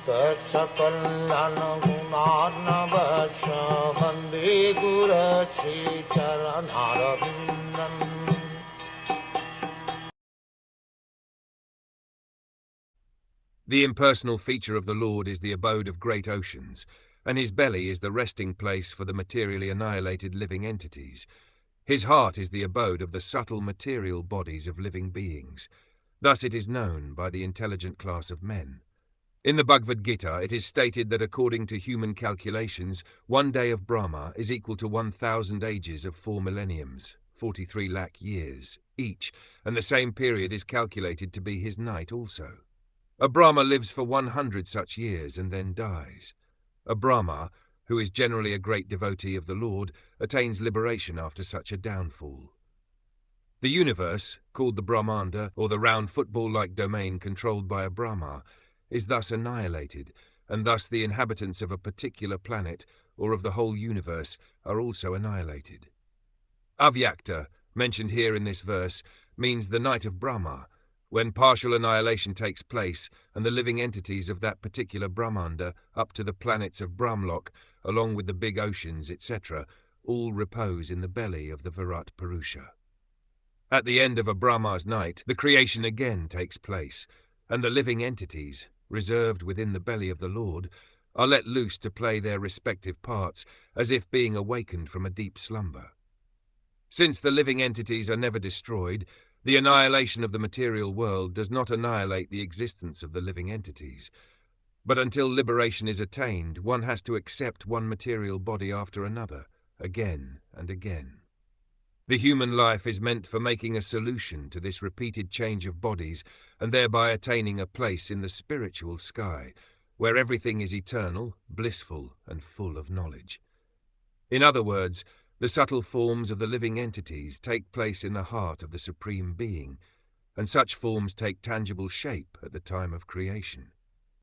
Sakal Gunar Bande Gura Sri Charanaravindan. The impersonal feature of the Lord is the abode of great oceans, and his belly is the resting place for the materially annihilated living entities. His heart is the abode of the subtle material bodies of living beings. Thus it is known by the intelligent class of men. In the Bhagavad Gita, it is stated that according to human calculations, 1 day of Brahma is equal to 1,000 ages of 4 millenniums, 43 lakh years, each, and the same period is calculated to be his night also. A Brahma lives for 100 such years and then dies. A Brahma, who is generally a great devotee of the Lord, attains liberation after such a downfall. The universe, called the Brahmanda, or the round football-like domain controlled by a Brahma, is thus annihilated, and thus the inhabitants of a particular planet or of the whole universe are also annihilated. Avyakta, mentioned here in this verse, means the night of Brahma, when partial annihilation takes place and the living entities of that particular Brahmanda up to the planets of Brahmlok, along with the big oceans, etc., all repose in the belly of the Virat Purusha. At the end of a Brahma's night, the creation again takes place, and the living entities, reserved within the belly of the Lord, are let loose to play their respective parts as if being awakened from a deep slumber. Since the living entities are never destroyed, the annihilation of the material world does not annihilate the existence of the living entities. But until liberation is attained, one has to accept one material body after another, again and again. The human life is meant for making a solution to this repeated change of bodies and thereby attaining a place in the spiritual sky, where everything is eternal, blissful, and full of knowledge. In other words, the subtle forms of the living entities take place in the heart of the Supreme Being, and such forms take tangible shape at the time of creation.